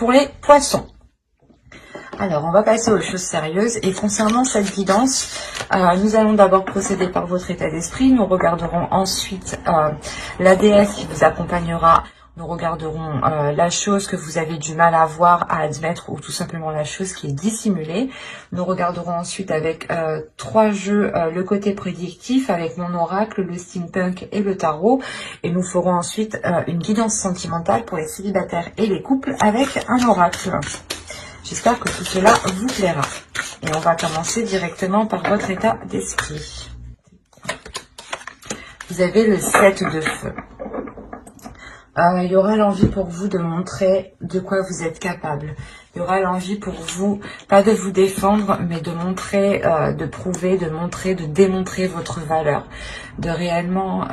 pour les poissons. Alors, on va passer aux choses sérieuses. Et concernant cette guidance, nous allons d'abord procéder par votre état d'esprit. Nous regarderons ensuite la déesse qui vous accompagnera. Nous regarderons la chose que vous avez du mal à voir, à admettre, ou tout simplement la chose qui est dissimulée. Nous regarderons ensuite avec 3 jeux le côté prédictif, avec mon oracle, le steampunk et le tarot. Et nous ferons ensuite une guidance sentimentale pour les célibataires et les couples avec un oracle. J'espère que tout cela vous plaira. Et on va commencer directement par votre état d'esprit. Vous avez le 7 de feu. Il y aura l'envie pour vous de montrer de quoi vous êtes capable. Il y aura l'envie pour vous, pas de vous défendre, mais de montrer, de prouver, de montrer, de démontrer votre valeur. De réellement...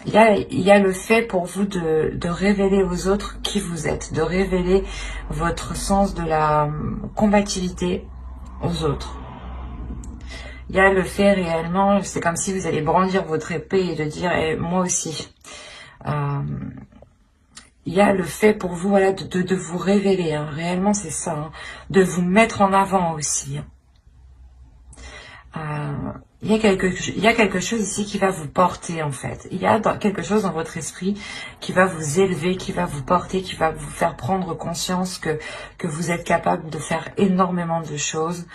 il y a le fait pour vous de révéler aux autres qui vous êtes. De révéler votre sens de la combativité aux autres. Il y a le fait réellement, c'est comme si vous allez brandir votre épée et de dire moi aussi. Il y a le fait pour vous voilà, de vous révéler, hein. Réellement c'est ça, hein. De vous mettre en avant aussi. Il y a quelque chose ici qui va vous porter en fait. Il y a quelque chose dans votre esprit qui va vous élever, qui va vous porter, qui va vous faire prendre conscience que vous êtes capable de faire énormément de choses.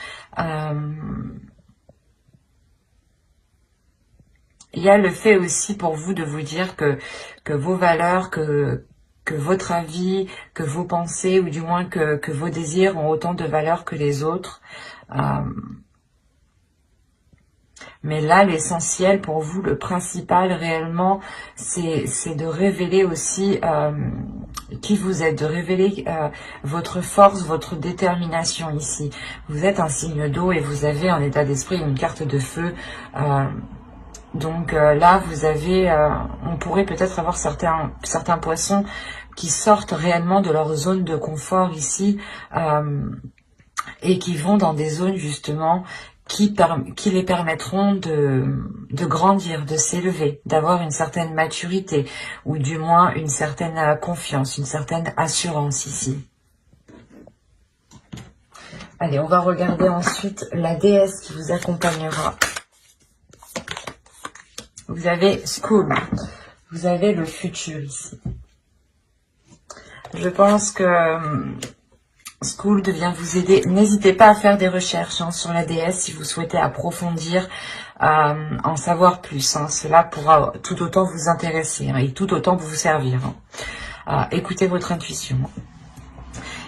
Il y a le fait aussi pour vous de vous dire que vos valeurs, que votre avis, que vos pensées, ou du moins que vos désirs ont autant de valeur que les autres. Mais là, l'essentiel pour vous, le principal réellement, c'est de révéler aussi qui vous êtes, de révéler votre force, votre détermination ici. Vous êtes un signe d'eau et vous avez en état d'esprit une carte de feu. Donc là, vous avez, on pourrait peut-être avoir certains poissons qui sortent réellement de leur zone de confort ici et qui vont dans des zones justement qui les permettront de grandir, de s'élever, d'avoir une certaine maturité ou du moins une certaine confiance, une certaine assurance ici. Allez, on va regarder ensuite la déesse qui vous accompagnera. Vous avez School, vous avez le futur ici. Je pense que School vient vous aider. N'hésitez pas à faire des recherches sur la déesse si vous souhaitez approfondir, en savoir plus. Cela pourra tout autant vous intéresser et tout autant vous servir. Écoutez votre intuition.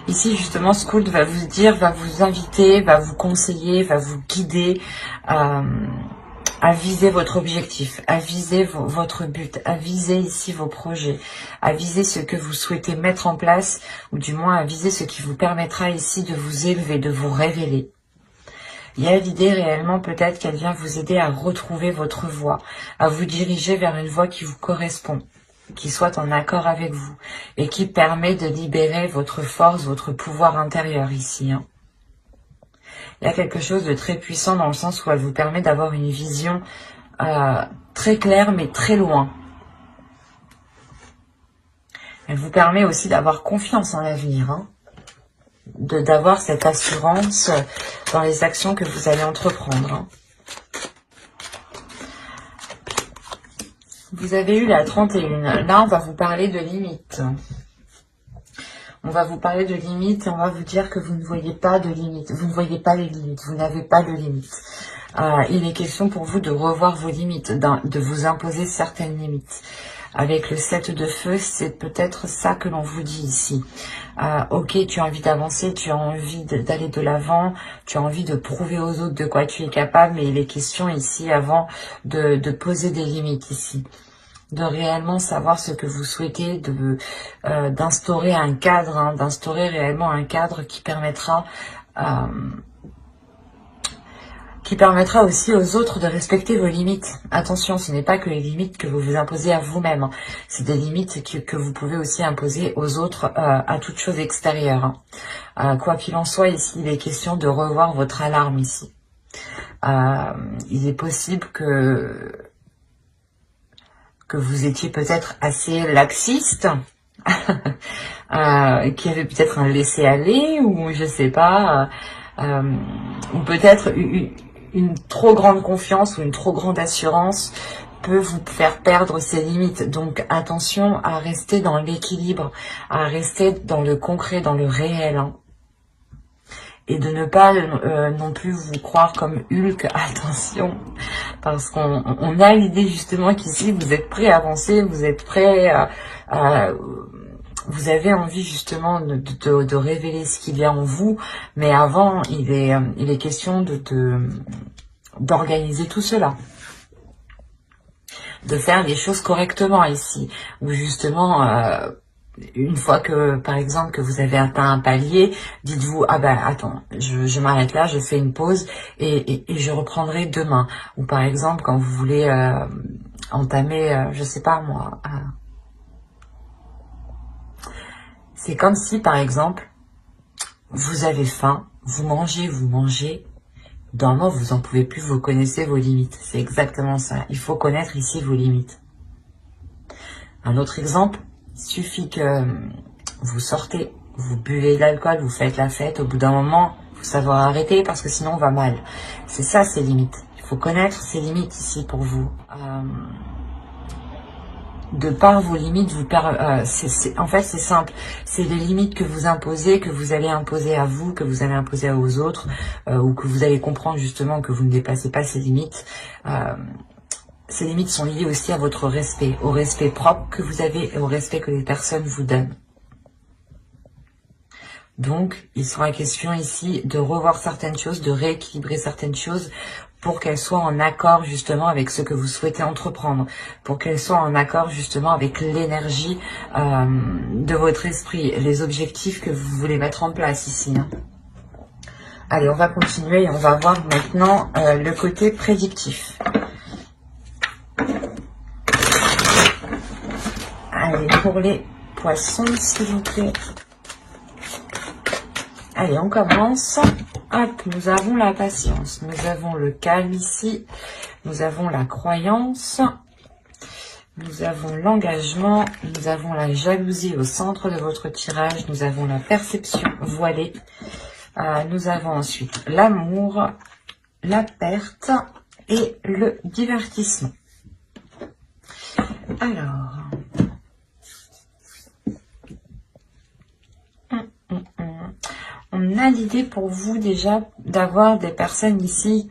Ici, justement, School va vous dire, va vous inviter, va vous conseiller, va vous guider à viser votre objectif, à viser votre but, à viser ici vos projets, à viser ce que vous souhaitez mettre en place, ou du moins à viser ce qui vous permettra ici de vous élever, de vous révéler. Il y a l'idée réellement peut-être qu'elle vient vous aider à retrouver votre voie, à vous diriger vers une voie qui vous correspond, qui soit en accord avec vous, et qui permet de libérer votre force, votre pouvoir intérieur ici, Il y a quelque chose de très puissant dans le sens où elle vous permet d'avoir une vision très claire mais très loin. Elle vous permet aussi d'avoir confiance en l'avenir, d'avoir cette assurance dans les actions que vous allez entreprendre. Vous avez eu la 31. Là, on va vous parler de limites. On va vous parler de limites et on va vous dire que vous ne voyez pas de limites. Vous ne voyez pas les limites. Vous n'avez pas de limites. Il est question pour vous de revoir vos limites, de vous imposer certaines limites. Avec le 7 de feu, c'est peut-être ça que l'on vous dit ici. Ok, tu as envie d'avancer, tu as envie d'aller de l'avant, tu as envie de prouver aux autres de quoi tu es capable, mais il est question ici avant de poser des limites ici. De réellement savoir ce que vous souhaitez, d'instaurer un cadre, d'instaurer réellement un cadre qui permettra aussi aux autres de respecter vos limites. Attention, ce n'est pas que les limites que vous vous imposez à vous-même, c'est des limites que vous pouvez aussi imposer aux autres à toute chose extérieure. Quoi qu'il en soit, ici, il est question de revoir votre alarme ici. Il est possible que vous étiez peut-être assez laxiste qui avait peut-être un laisser-aller, ou je sais pas, ou peut-être une trop grande confiance ou une trop grande assurance peut vous faire perdre ses limites. Donc attention à rester dans l'équilibre, à rester dans le concret, dans le réel, hein. Et de ne pas non plus vous croire comme Hulk, attention, parce qu'on a l'idée justement qu'ici vous êtes prêt à avancer, vous êtes prêt à vous avez envie justement de révéler ce qu'il y a en vous, mais avant il est question d'organiser tout cela, de faire les choses correctement ici, où justement une fois que, par exemple, que vous avez atteint un palier, dites-vous, ah ben attends, je m'arrête là, je fais une pause et je reprendrai demain. Ou par exemple, quand vous voulez entamer, je sais pas moi, c'est comme si, par exemple, vous avez faim, vous mangez, d'un moment vous en pouvez plus, vous connaissez vos limites. C'est exactement ça, il faut connaître ici vos limites. Un autre exemple, il suffit que vous sortez, vous buvez de l'alcool, vous faites la fête, au bout d'un moment, il faut savoir arrêter parce que sinon on va mal. C'est ça ces limites. Il faut connaître ces limites ici pour vous. De par vos limites, en fait c'est simple. C'est les limites que vous imposez, que vous allez imposer à vous, que vous allez imposer aux autres, ou que vous allez comprendre justement que vous ne dépassez pas ces limites. Ces limites sont liées aussi à votre respect, au respect propre que vous avez et au respect que les personnes vous donnent. Donc, il sera question ici de revoir certaines choses, de rééquilibrer certaines choses pour qu'elles soient en accord justement avec ce que vous souhaitez entreprendre, pour qu'elles soient en accord justement avec l'énergie de votre esprit, les objectifs que vous voulez mettre en place ici, hein. Allez, on va continuer et on va voir maintenant le côté prédictif. Allez, pour les poissons, s'il vous plaît. Allez, on commence. Hop, nous avons la patience, nous avons le calme ici, nous avons la croyance, nous avons l'engagement, nous avons la jalousie au centre de votre tirage, nous avons la perception voilée, nous avons ensuite l'amour, la perte et le divertissement. Alors... On a l'idée pour vous déjà d'avoir des personnes ici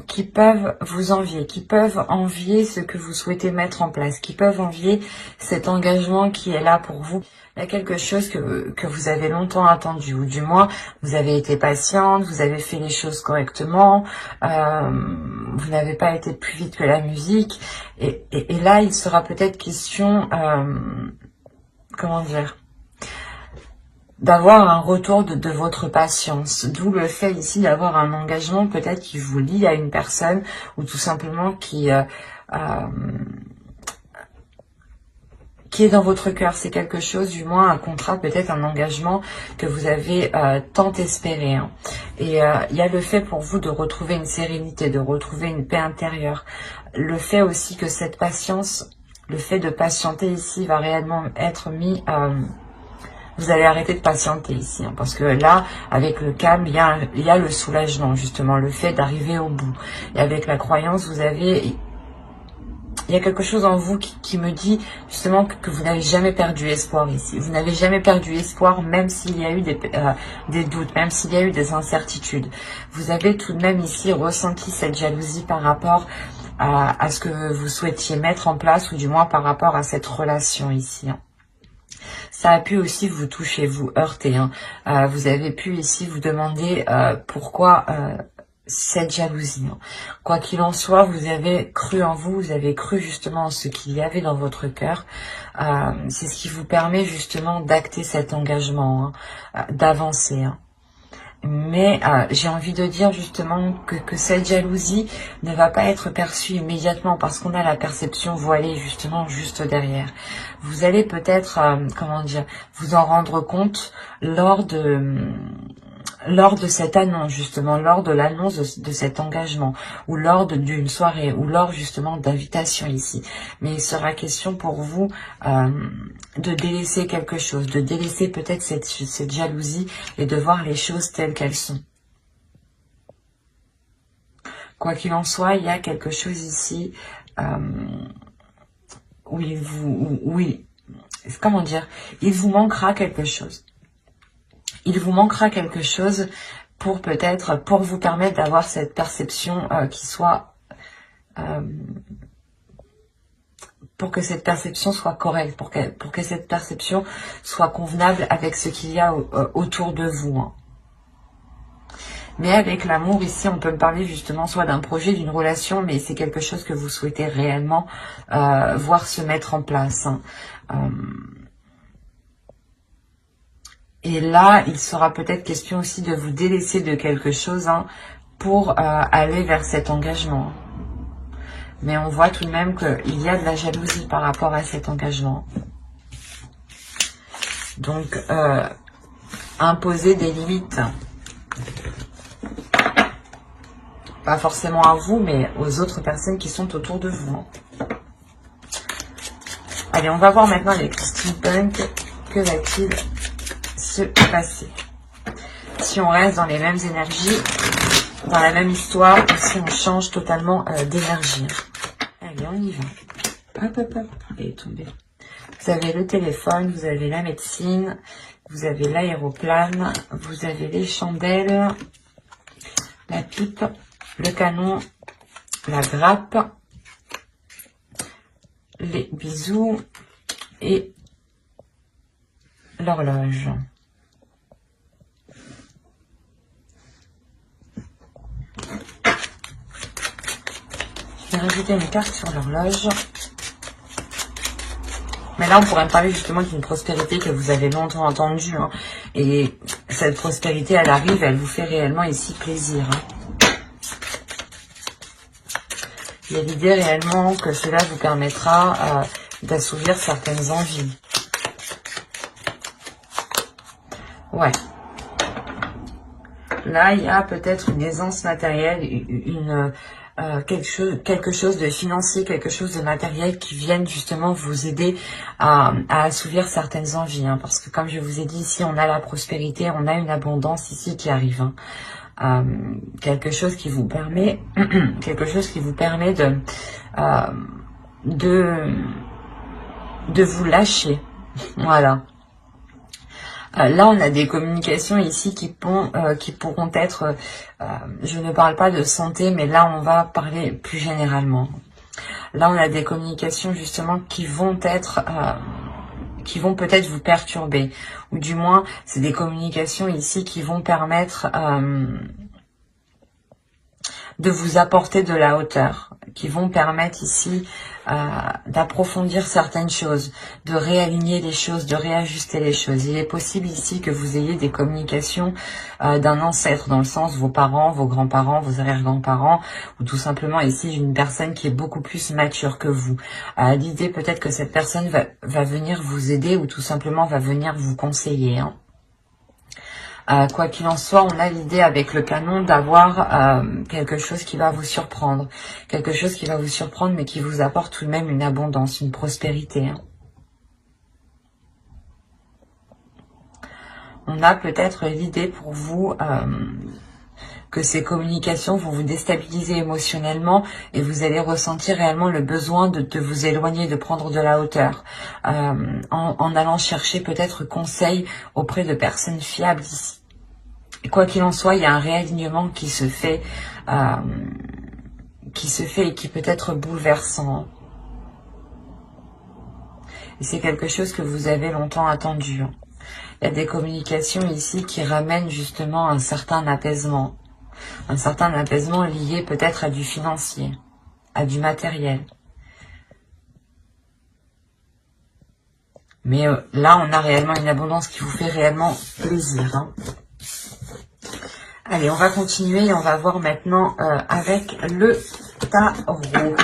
qui peuvent vous envier, qui peuvent envier ce que vous souhaitez mettre en place, qui peuvent envier cet engagement qui est là pour vous. Il y a quelque chose que vous avez longtemps attendu, ou du moins vous avez été patiente, vous avez fait les choses correctement, vous n'avez pas été plus vite que la musique, et là il sera peut-être question, comment dire, d'avoir un retour de votre patience, d'où le fait ici d'avoir un engagement peut-être qui vous lie à une personne ou tout simplement qui est dans votre cœur. C'est quelque chose, du moins un contrat, peut-être un engagement que vous avez tant espéré, hein. Et il y a le fait pour vous de retrouver une sérénité, de retrouver une paix intérieure. Le fait aussi que cette patience, le fait de patienter ici va réellement être mis... vous allez arrêter de patienter ici, hein, parce que là, avec le calme, il y a le soulagement, justement, le fait d'arriver au bout. Et avec la croyance, il y a quelque chose en vous qui me dit, justement, que vous n'avez jamais perdu espoir ici. Vous n'avez jamais perdu espoir, même s'il y a eu des doutes, même s'il y a eu des incertitudes. Vous avez tout de même ici ressenti cette jalousie par rapport à ce que vous souhaitiez mettre en place, ou du moins par rapport à cette relation ici, hein. Ça a pu aussi vous toucher, vous heurter, hein. Vous avez pu ici vous demander pourquoi cette jalousie, hein. Quoi qu'il en soit, vous avez cru en vous, vous avez cru justement en ce qu'il y avait dans votre cœur. C'est ce qui vous permet justement d'acter cet engagement, hein, d'avancer, hein. Mais j'ai envie de dire justement que cette jalousie ne va pas être perçue immédiatement parce qu'on a la perception voilée justement juste derrière. Vous allez peut-être, comment dire, vous en rendre compte lors lors de cette annonce, justement, lors de l'annonce de cet engagement, ou lors d'une soirée, ou lors justement d'invitation ici. Mais il sera question pour vous de délaisser quelque chose, de délaisser peut-être cette jalousie et de voir les choses telles qu'elles sont. Quoi qu'il en soit, il y a quelque chose ici où comment dire, il vous manquera quelque chose. Il vous manquera quelque chose pour peut-être, pour vous permettre d'avoir cette perception qui soit, pour que cette perception soit correcte, pour que cette perception soit convenable avec ce qu'il y a autour de vous. Hein. Mais avec l'amour, ici, on peut me parler justement soit d'un projet, d'une relation, mais c'est quelque chose que vous souhaitez réellement voir se mettre en place. Hein. Et là, il sera peut-être question aussi de vous délaisser de quelque chose hein, pour aller vers cet engagement. Mais on voit tout de même qu'il y a de la jalousie par rapport à cet engagement. Donc, imposer des limites. Pas forcément à vous, mais aux autres personnes qui sont autour de vous. Hein. Allez, on va voir maintenant les steampunk. Que va-t-il se passer si on reste dans les mêmes énergies, dans la même histoire, ou si on change totalement d'énergie. Allez, on y va. Hop, hop, hop. Elle est tombée. Vous avez le téléphone, vous avez la médecine, vous avez l'aéroplane, vous avez les chandelles, la pipe, le canon, la grappe, les bisous et l'horloge. Je vais rajouter une carte sur l'horloge. Mais là, on pourrait me parler justement d'une prospérité que vous avez longtemps entendue. Hein. Et cette prospérité, elle arrive, elle vous fait réellement ici plaisir. Hein. Il y a l'idée réellement que cela vous permettra d'assouvir certaines envies. Ouais. Là, il y a peut-être une aisance matérielle, quelque chose de financier, quelque chose de matériel qui vienne justement vous aider à assouvir certaines envies. Hein, parce que comme je vous ai dit ici, on a la prospérité, on a une abondance ici qui arrive. Hein. Quelque chose qui vous permet, de vous lâcher. Voilà. Là, on a des communications ici qui pourront être, je ne parle pas de santé, mais là, on va parler plus généralement. Là, on a des communications justement qui vont peut-être vous perturber. Ou du moins, c'est des communications ici qui vont permettre de vous apporter de la hauteur, qui vont permettre ici d'approfondir certaines choses, de réaligner les choses, de réajuster les choses. Il est possible ici que vous ayez des communications d'un ancêtre, dans le sens vos parents, vos grands-parents, vos arrière-grands-parents, ou tout simplement ici une personne qui est beaucoup plus mature que vous. L'idée peut-être que cette personne va venir vous aider ou tout simplement va venir vous conseiller. Hein. Quoi qu'il en soit, on a l'idée avec le canon d'avoir quelque chose qui va vous surprendre. Quelque chose qui va vous surprendre, mais qui vous apporte tout de même une abondance, une prospérité. Hein. On a peut-être l'idée pour vous que ces communications vont vous déstabiliser émotionnellement et vous allez ressentir réellement le besoin de vous éloigner, de prendre de la hauteur. En allant chercher peut-être conseil auprès de personnes fiables ici. Et quoi qu'il en soit, il y a un réalignement qui se fait et qui peut être bouleversant. Et c'est quelque chose que vous avez longtemps attendu. Il y a des communications ici qui ramènent justement un certain apaisement. Un certain apaisement lié peut-être à du financier, à du matériel. Mais là, on a réellement une abondance qui vous fait réellement plaisir. Hein. Allez, on va continuer et on va voir maintenant avec le tarot.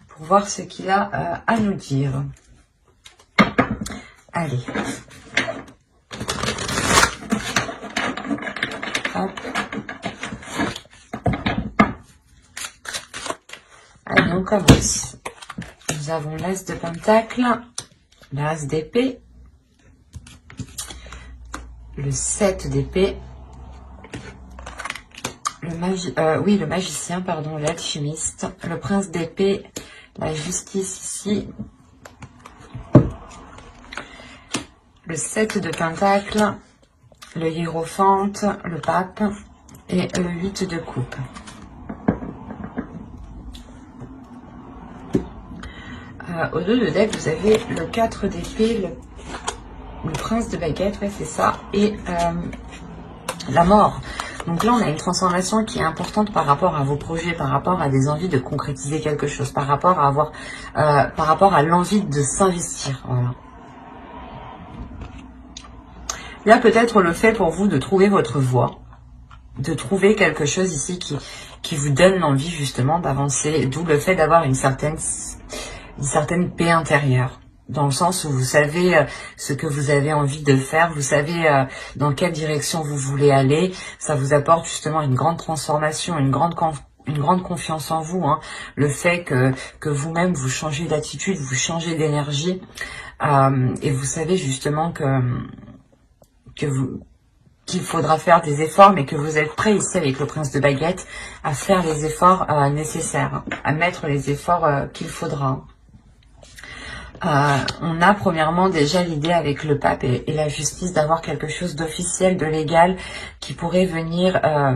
Pour voir ce qu'il a à nous dire. Allez. Hop. Allez, on commence. Nous avons l'As de Pentacle, l'As d'épée, le 7 d'épée, le magicien, pardon, l'alchimiste, le prince d'épée, la justice ici, le 7 de Pentacle, le hiérophante, le pape et le 8 de coupe. Au dos de deck, vous avez le 4 d'épée, le prince de baguette, ouais, c'est ça, et la mort. Donc là, on a une transformation qui est importante par rapport à vos projets, par rapport à des envies de concrétiser quelque chose, par rapport à avoir, par rapport à l'envie de s'investir. Voilà. Il y a peut-être le fait pour vous de trouver votre voie, de trouver quelque chose ici qui vous donne l'envie justement d'avancer, d'où le fait d'avoir une certaine paix intérieure. Dans le sens où vous savez ce que vous avez envie de faire, vous savez dans quelle direction vous voulez aller. Ça vous apporte justement une grande transformation, une grande confiance en vous. Hein. Le fait que vous-même vous changez d'attitude, vous changez d'énergie. Et vous savez justement qu'il faudra faire des efforts, mais que vous êtes prêt ici avec le prince de baguette à faire les efforts nécessaires, hein, à mettre les efforts qu'il faudra. Hein. On a premièrement déjà l'idée avec le pape et la justice d'avoir quelque chose d'officiel, de légal qui pourrait venir à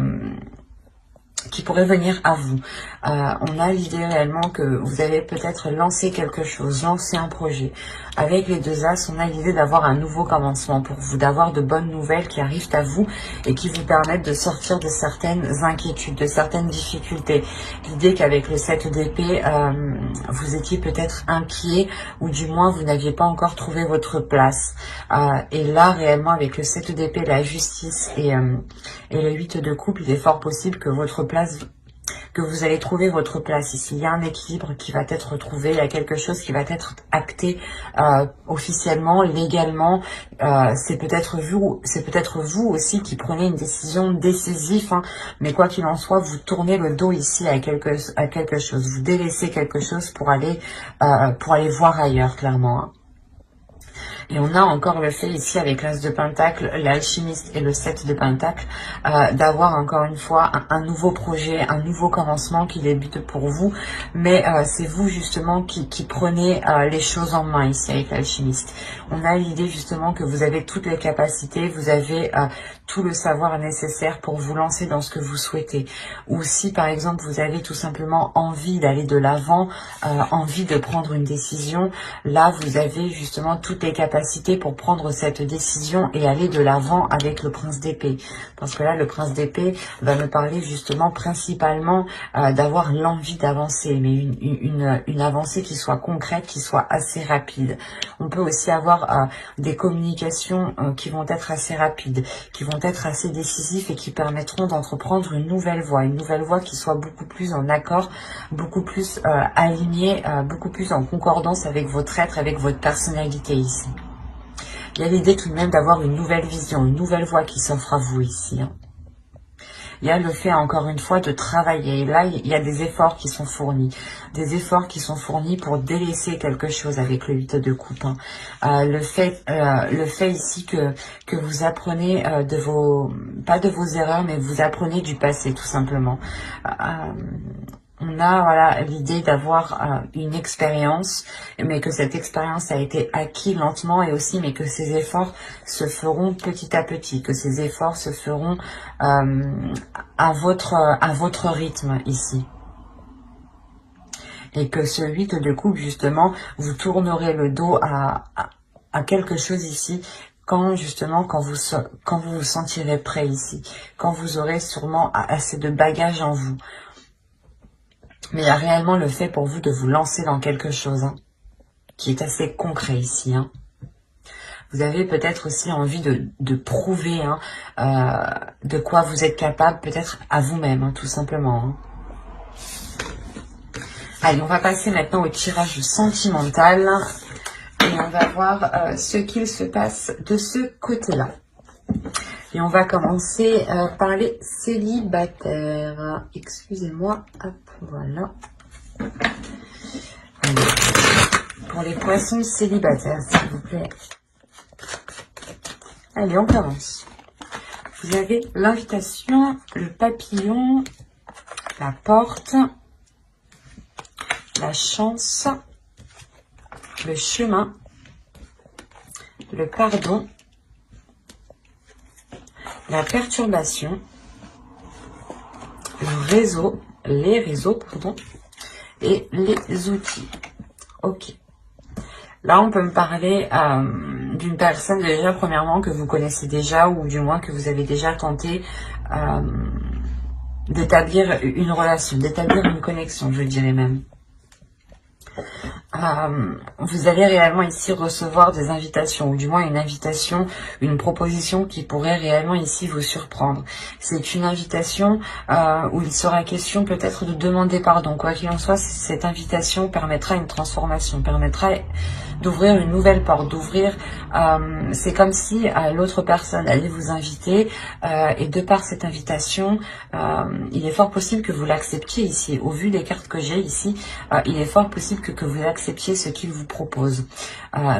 vous. On a l'idée réellement que vous avez peut-être lancé quelque chose, lancé un projet. Avec les deux As, on a l'idée d'avoir un nouveau commencement pour vous, d'avoir de bonnes nouvelles qui arrivent à vous et qui vous permettent de sortir de certaines inquiétudes, de certaines difficultés. L'idée qu'avec le 7 d'épée, vous étiez peut-être inquiet ou du moins vous n'aviez pas encore trouvé votre place. Et là, réellement, avec le 7 d'épée, la justice et le 8 de coupe, il est fort possible que votre place, que vous allez trouver votre place ici. Il y a un équilibre qui va être trouvé, il y a quelque chose qui va être acté officiellement, légalement. C'est peut-être vous aussi qui prenez une décision décisive, hein, mais quoi qu'il en soit, vous tournez le dos ici à quelque chose. Vous délaissez quelque chose pour aller voir ailleurs, clairement. Hein. Et on a encore le fait ici avec l'As de Pentacle, l'alchimiste et le 7 de Pentacle, d'avoir encore une fois un nouveau projet, un nouveau commencement qui débute pour vous. Mais c'est vous justement qui prenez les choses en main ici avec l'alchimiste. On a l'idée justement que vous avez toutes les capacités, vous avez tout le savoir nécessaire pour vous lancer dans ce que vous souhaitez. Ou si par exemple vous avez tout simplement envie d'aller de l'avant, envie de prendre une décision, là vous avez justement toutes les capacités pour prendre cette décision et aller de l'avant avec le prince d'épée. Parce que là, le prince d'épée va me parler justement principalement d'avoir l'envie d'avancer, mais une avancée qui soit concrète, qui soit assez rapide. On peut aussi avoir des communications qui vont être assez rapides, qui vont être assez décisives et qui permettront d'entreprendre une nouvelle voie qui soit beaucoup plus en accord, beaucoup plus alignée, beaucoup plus en concordance avec votre être, avec votre personnalité ici. Il y a l'idée tout de même d'avoir une nouvelle vision, une nouvelle voie qui s'offre à vous ici. Hein. Il y a le fait, encore une fois, de travailler. Et là, il y a des efforts qui sont fournis. Des efforts qui sont fournis pour délaisser quelque chose avec le 8 de coupe. Hein. Le fait ici que vous apprenez pas de vos erreurs, mais vous apprenez du passé, tout simplement. On a voilà l'idée d'avoir une expérience, mais que cette expérience a été acquise lentement et aussi, mais que ces efforts se feront petit à petit, que ces efforts se feront à votre rythme ici. Et que ce 8 de coupe, justement, vous tournerez le dos à quelque chose ici, quand vous vous sentirez prêt ici, quand vous aurez sûrement assez de bagages en vous. Mais il y a réellement le fait pour vous de vous lancer dans quelque chose hein, qui est assez concret ici. Hein. Vous avez peut-être aussi envie de prouver hein, de quoi vous êtes capable, peut-être à vous-même, hein, tout simplement. Hein. Allez, on va passer maintenant au tirage sentimental et on va voir ce qu'il se passe de ce côté-là. Et on va commencer par les célibataires. Excusez-moi. Hop, voilà. Allez. Pour les poissons célibataires, s'il vous plaît. Allez, on commence. Vous avez l'invitation, le papillon, la porte, la chance, le chemin, le pardon, la perturbation, le réseau, les réseaux, pardon, et les outils. Ok. Là, on peut me parler d'une personne déjà, premièrement, que vous connaissez déjà, ou du moins que vous avez déjà tenté d'établir une relation, d'établir une connexion, je dirais même. Vous allez réellement ici recevoir des invitations, ou du moins une invitation, une proposition qui pourrait réellement ici vous surprendre. C'est une invitation où il sera question peut-être de demander pardon. Quoi qu'il en soit, cette invitation permettra une transformation, permettra d'ouvrir une nouvelle porte, d'ouvrir, c'est comme si l'autre personne allait vous inviter et de par cette invitation, il est fort possible que vous l'acceptiez ici. Au vu des cartes que j'ai ici, il est fort possible que vous acceptiez ce qu'il vous propose.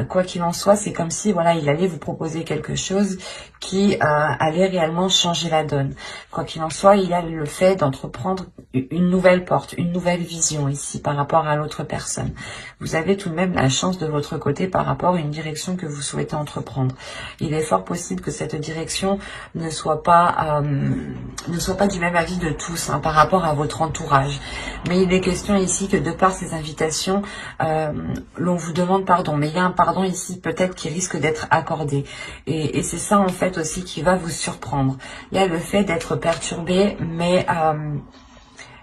Quoi qu'il en soit, c'est comme si voilà, il allait vous proposer quelque chose qui allait réellement changer la donne. Quoi qu'il en soit, il y a le fait d'entreprendre une nouvelle porte, une nouvelle vision ici par rapport à l'autre personne. Vous avez tout de même la chance de votre côté par rapport à une direction que vous souhaitez entreprendre. Il est fort possible que cette direction ne soit pas du même avis de tous par rapport à votre entourage. Mais il est question ici que de par ces invitations, l'on vous demande pardon. Mais il y a un pardon ici peut-être qui risque d'être accordé. Et c'est ça en fait aussi qui va vous surprendre. Il y a le fait d'être perturbé, mais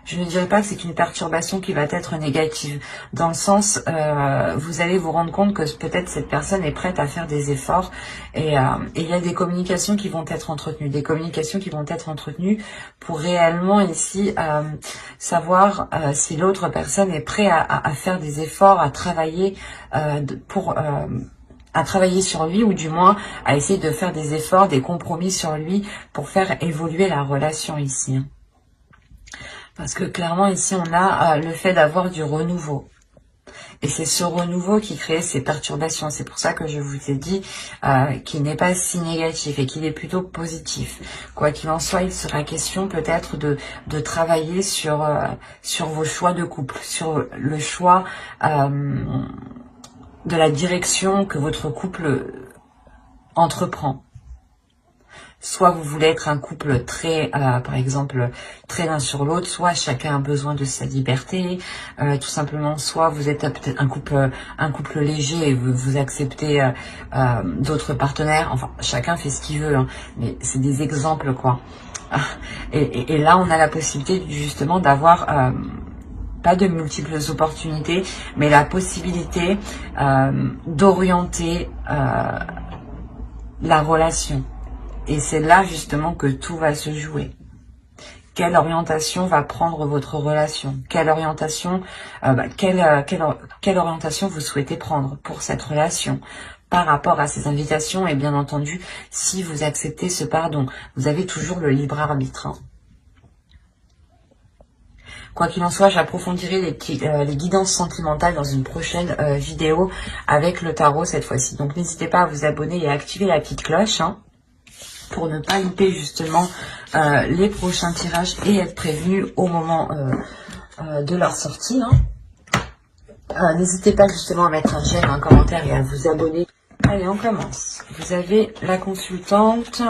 je ne dirais pas que c'est une perturbation qui va être négative. Dans le sens, vous allez vous rendre compte que peut-être cette personne est prête à faire des efforts. Et il y a des communications qui vont être entretenues. Des communications qui vont être entretenues pour réellement ici savoir si l'autre personne est prête à faire des efforts, à travailler à travailler sur lui, ou du moins à essayer de faire des efforts, des compromis sur lui pour faire évoluer la relation ici. Parce que clairement ici on a le fait d'avoir du renouveau. Et c'est ce renouveau qui crée ces perturbations. C'est pour ça que je vous ai dit qu'il n'est pas si négatif et qu'il est plutôt positif. Quoi qu'il en soit, il sera question peut-être de travailler sur vos choix de couple, sur le choix de la direction que votre couple entreprend. Soit vous voulez être un couple très, par exemple, très l'un sur l'autre, soit chacun a besoin de sa liberté, tout simplement, soit vous êtes peut-être un couple léger et vous acceptez d'autres partenaires, enfin, chacun fait ce qu'il veut, mais c'est des exemples, quoi. Et là, on a la possibilité, justement, d'avoir pas de multiples opportunités, mais la possibilité d'orienter la relation. Et c'est là justement que tout va se jouer. Quelle orientation va prendre votre relation? Quelle orientation, quelle orientation vous souhaitez prendre pour cette relation par rapport à ces invitations? Et bien entendu, si vous acceptez ce pardon, vous avez toujours le libre arbitre. Quoi qu'il en soit, j'approfondirai les guidances sentimentales dans une prochaine vidéo avec le tarot cette fois-ci. Donc n'hésitez pas à vous abonner et à activer la petite cloche pour ne pas louper justement les prochains tirages et être prévenu au moment de leur sortie. N'hésitez pas justement à mettre un j'aime, un commentaire et à vous abonner. Allez, on commence. Vous avez la consultante,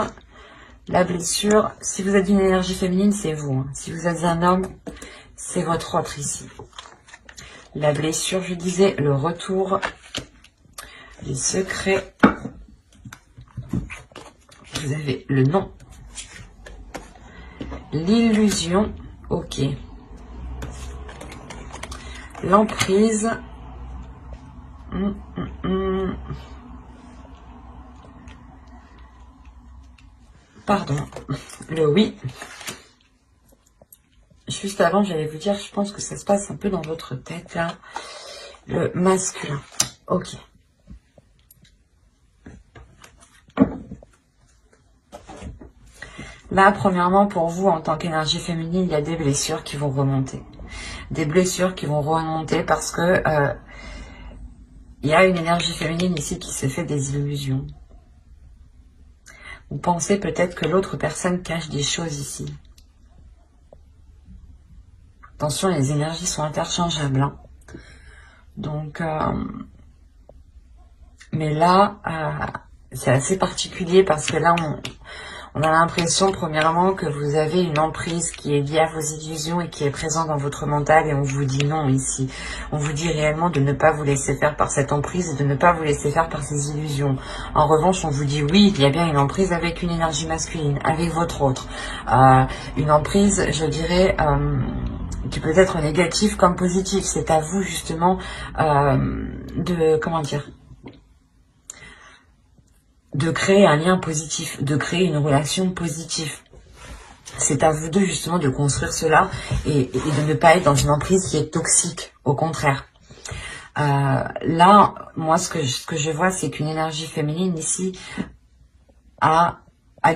la blessure. Si vous êtes d'une énergie féminine, c'est vous. Si vous êtes un homme, c'est votre autre ici. La blessure, je disais, le retour, les secrets. Vous avez le nom, l'illusion, ok, l'emprise, pardon, le oui. Juste avant, j'allais vous dire, je pense que ça se passe un peu dans votre tête, là, le masculin, ok. Là, premièrement, pour vous, en tant qu'énergie féminine, il y a des blessures qui vont remonter. Des blessures qui vont remonter parce que il y a une énergie féminine ici qui se fait des illusions. Vous pensez peut-être que l'autre personne cache des choses ici. Attention, les énergies sont interchangeables. Hein. Donc, mais là, c'est assez particulier parce que là, on a l'impression, premièrement, que vous avez une emprise qui est liée à vos illusions et qui est présente dans votre mental et on vous dit non ici. On vous dit réellement de ne pas vous laisser faire par cette emprise et de ne pas vous laisser faire par ces illusions. En revanche, on vous dit oui, il y a bien une emprise avec une énergie masculine, avec votre autre. Une emprise, je dirais, qui peut être négative comme positive. C'est à vous, justement, de créer un lien positif, de créer une relation positive. C'est à vous deux justement de construire cela et de ne pas être dans une emprise qui est toxique, au contraire. Là, moi ce que je vois, c'est qu'une énergie féminine ici a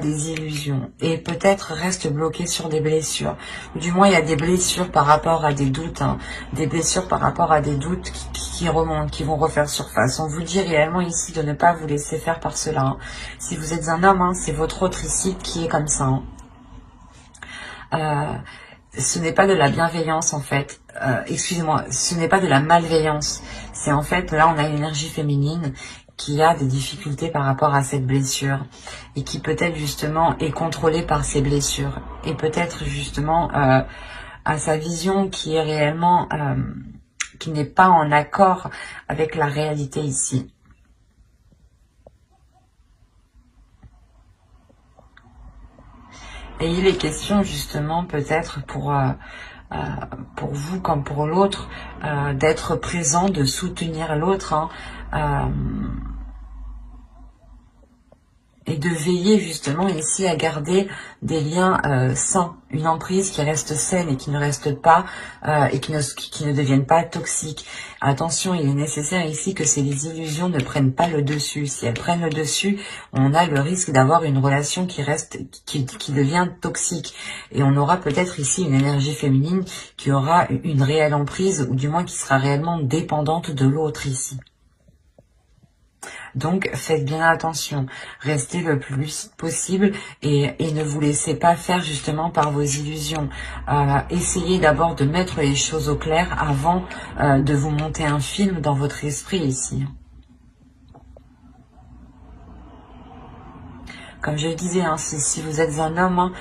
des illusions et peut-être reste bloquée sur des blessures. Ou du moins, il y a des blessures par rapport à des doutes, hein, des blessures par rapport à des doutes qui remontent, qui vont refaire surface. On vous dit réellement ici de ne pas vous laisser faire par cela. Hein. Si vous êtes un homme, hein, c'est votre autre ici qui est comme ça. Hein. Ce n'est pas de la bienveillance en fait. Excusez-moi, ce n'est pas de la malveillance. C'est en fait, là on a une énergie féminine qui a des difficultés par rapport à cette blessure et qui peut-être justement est contrôlée par ces blessures et peut-être justement à sa vision qui est réellement qui n'est pas en accord avec la réalité ici. Et il est question justement peut-être pour vous comme pour l'autre d'être présent, de soutenir l'autre. Hein, et de veiller justement ici à garder des liens sains, une emprise qui reste saine et qui ne reste pas et qui ne deviennent pas toxiques. Attention, il est nécessaire ici que ces illusions ne prennent pas le dessus. Si elles prennent le dessus, on a le risque d'avoir une relation qui devient toxique. Et on aura peut-être ici une énergie féminine qui aura une réelle emprise ou du moins qui sera réellement dépendante de l'autre ici. Donc, faites bien attention, restez le plus possible et ne vous laissez pas faire justement par vos illusions. Essayez d'abord de mettre les choses au clair avant de vous monter un film dans votre esprit ici. Comme je le disais, hein, si vous êtes un homme,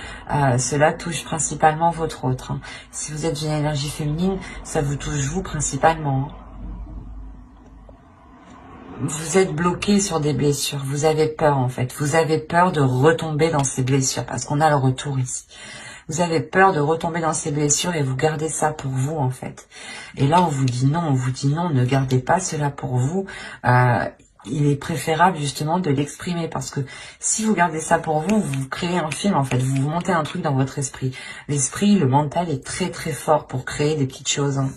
cela touche principalement votre autre. Hein. Si vous êtes une énergie féminine, ça vous touche vous principalement. Hein. Vous êtes bloqué sur des blessures, vous avez peur en fait, vous avez peur de retomber dans ces blessures, parce qu'on a le retour ici. Vous avez peur de retomber dans ces blessures et vous gardez ça pour vous en fait. Et là on vous dit non, ne gardez pas cela pour vous. Il est préférable justement de l'exprimer, parce que si vous gardez ça pour vous, vous créez un film en fait, vous montez un truc dans votre esprit. L'esprit, le mental est très très fort pour créer des petites choses. Hein.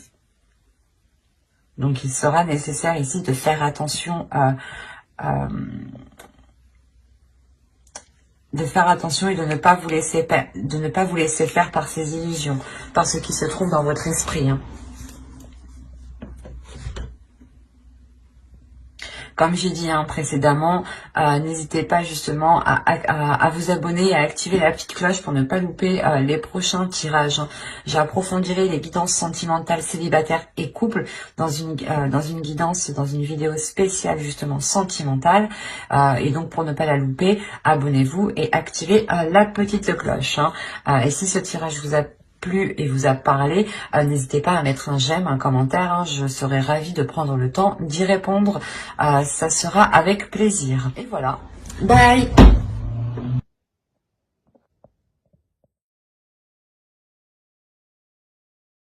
Donc, il sera nécessaire ici de faire attention et de ne pas vous laisser faire par ces illusions, par ce qui se trouve dans votre esprit. Hein. Comme j'ai dit précédemment, n'hésitez pas justement à vous abonner et à activer la petite cloche pour ne pas louper les prochains tirages. J'approfondirai les guidances sentimentales, célibataires et couples dans une vidéo spéciale justement sentimentale. Et donc pour ne pas la louper, abonnez-vous et activez la petite cloche. Et si ce tirage vous a plu et vous a parlé, n'hésitez pas à mettre un j'aime, un commentaire, hein, je serai ravie de prendre le temps d'y répondre, ça sera avec plaisir. Et voilà, bye.